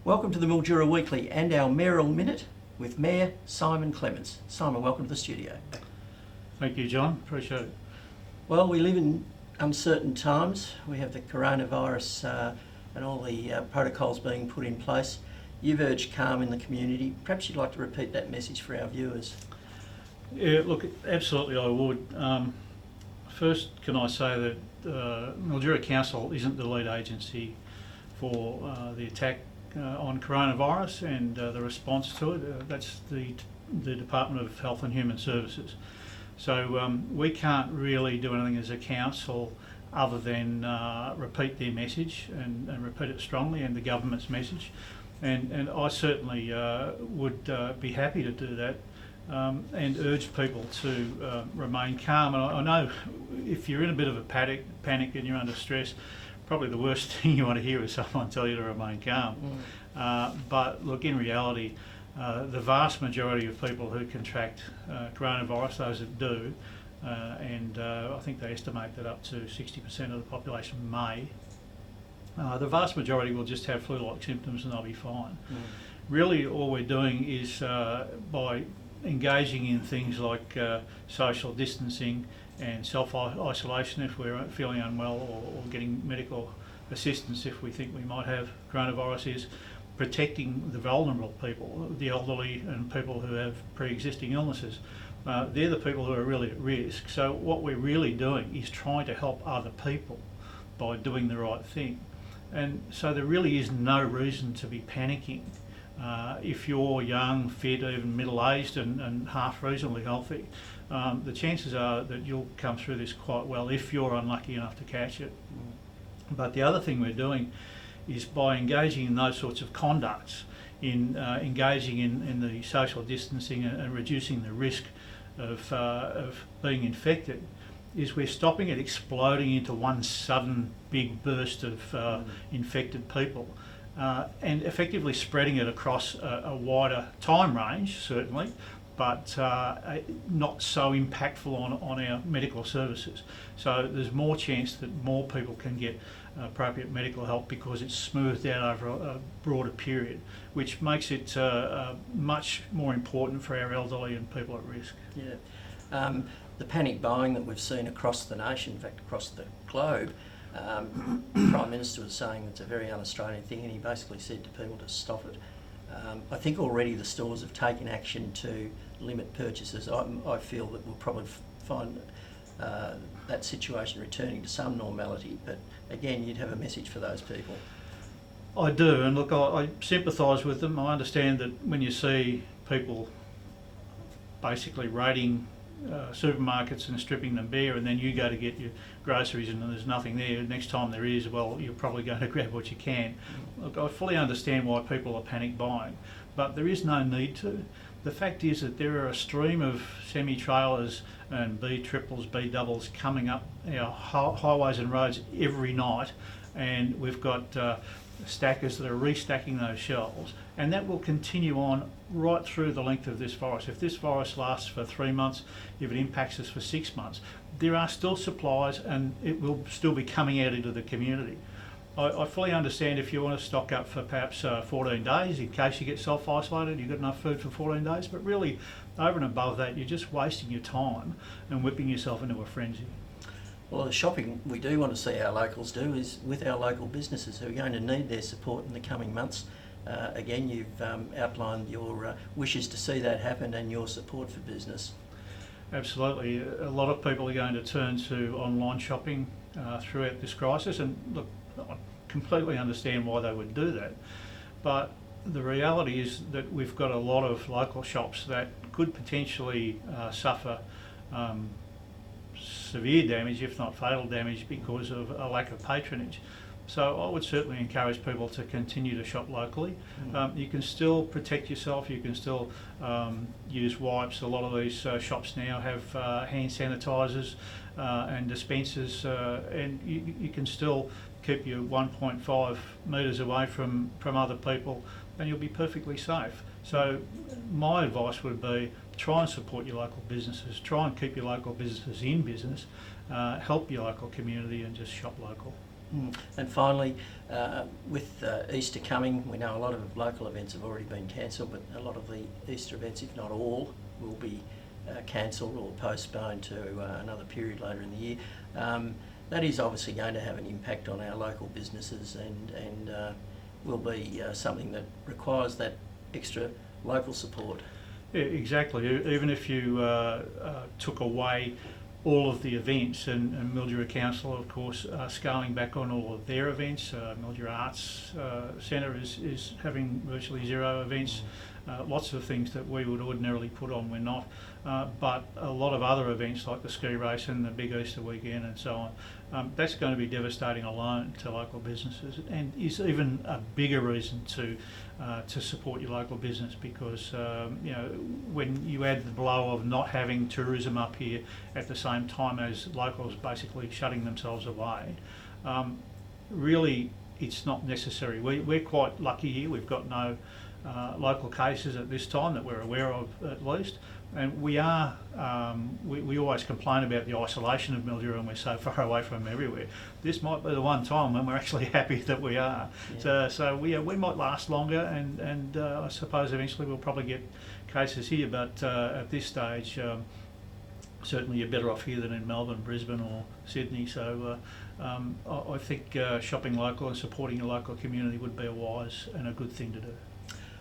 Welcome to the Mildura Weekly and our Mayoral Minute with Mayor Simon Clemence. Simon, welcome to the studio. Thank you, John. Appreciate it. Well, we live in uncertain times. We have the coronavirus and all the protocols being put in place. You've urged calm in the community. Perhaps you'd like to repeat that message for our viewers. Yeah, look, absolutely I would. First, can I say that Mildura Council isn't the lead agency for the attack on coronavirus and the response to it. That's the Department of Health and Human Services. So we can't really do anything as a council other than repeat their message and repeat it strongly, and the government's message. And I certainly would be happy to do that and urge people to remain calm. And I know if you're in a bit of a panic and you're under stress, probably the worst thing you want to hear is someone tell you to remain calm. But look, in reality, the vast majority of people who contract coronavirus, those that do, and I think they estimate that up to 60% of the population may, the vast majority will just have flu-like symptoms and they'll be fine. Really all we're doing is by engaging in things like social distancing and self-isolation if we're feeling unwell, or getting medical assistance if we think we might have coronavirus, is protecting the vulnerable people, the elderly and people who have pre-existing illnesses. They're the people who are really at risk. So what we're really doing is trying to help other people by doing the right thing. And so there really is no reason to be panicking. If you're young, fit, even middle-aged and half reasonably healthy, the chances are that you'll come through this quite well if you're unlucky enough to catch it. But the other thing we're doing is by engaging in those sorts of conducts, in engaging in the social distancing and reducing the risk of being infected, is we're stopping it exploding into one sudden big burst of infected people. And effectively spreading it across a wider time range, certainly, but not so impactful on our medical services. So there's more chance that more people can get appropriate medical help because it's smoothed out over a broader period, which makes it much more important for our elderly and people at risk. Yeah. The panic buying that we've seen across the nation, in fact across the globe, the Prime Minister was saying it's a very un-Australian thing, and he basically said to people to stop it. I think already the stores have taken action to limit purchases. I feel that we'll probably find that situation returning to some normality, but again, you'd have a message for those people. I do, and look, I sympathise with them. I understand that when you see people basically raiding supermarkets and stripping them bare, and then you go to get your groceries and there's nothing there, next time there is, well, you're probably going to grab what you can. Look, I fully understand why people are panic buying, but there is no need to. The fact is that there are a stream of semi-trailers and B triples, B doubles coming up our highways and roads every night, and we've got stackers that are restacking those shelves, and that will continue on right through the length of this virus. If this virus lasts for 3 months, if it impacts us for 6 months, there are still supplies and it will still be coming out into the community. I fully understand if you want to stock up for perhaps 14 days in case you get self-isolated, you've got enough food for 14 days, but really over and above that, you're just wasting your time and whipping yourself into a frenzy. Well, the shopping we do want to see our locals do is with our local businesses who are going to need their support in the coming months. Again, you've outlined your wishes to see that happen and your support for business. Absolutely. A lot of people are going to turn to online shopping throughout this crisis, and look, I completely understand why they would do that. But the reality is that we've got a lot of local shops that could potentially suffer severe damage, if not fatal damage, because of a lack of patronage. So I would certainly encourage people to continue to shop locally. You can still protect yourself, you can still use wipes. A lot of these shops now have hand sanitisers and dispensers, and you can still keep your 1.5 metres away from other people and you'll be perfectly safe. So my advice would be try and support your local businesses, try and keep your local businesses in business, help your local community and just shop local. And finally, with Easter coming, we know a lot of local events have already been cancelled, but a lot of the Easter events, if not all, will be cancelled or postponed to another period later in the year. That is obviously going to have an impact on our local businesses and will be something that requires that extra local support. Yeah, exactly. Even if you took away all of the events, and Mildura Council, of course, are scaling back on all of their events. Mildura Arts Centre is having virtually zero events. Lots of things that we would ordinarily put on, we're not. But a lot of other events like the ski race and the big Easter weekend and so on, that's going to be devastating alone to local businesses, and is even a bigger reason to support your local business, because you know, when you add the blow of not having tourism up here at the same time as locals basically shutting themselves away, really it's not necessary. We're quite lucky here. We've got no local cases at this time that we're aware of, at least. And we are, we always complain about the isolation of Mildura and we're so far away from everywhere. This might be the one time when we're actually happy that we are. Yeah. So we might last longer, and I suppose eventually we'll probably get cases here, but at this stage, certainly you're better off here than in Melbourne, Brisbane or Sydney. So I think shopping local and supporting your local community would be a wise and a good thing to do.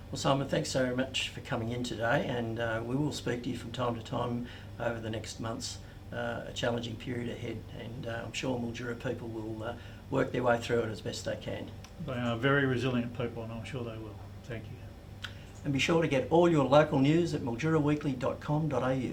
Well, Simon, thanks so much for coming in today, and we will speak to you from time to time over the next months. A challenging period ahead, and I'm sure Mildura people will work their way through it as best they can. They are very resilient people, and I'm sure they will. Thank you. And be sure to get all your local news at milduraweekly.com.au.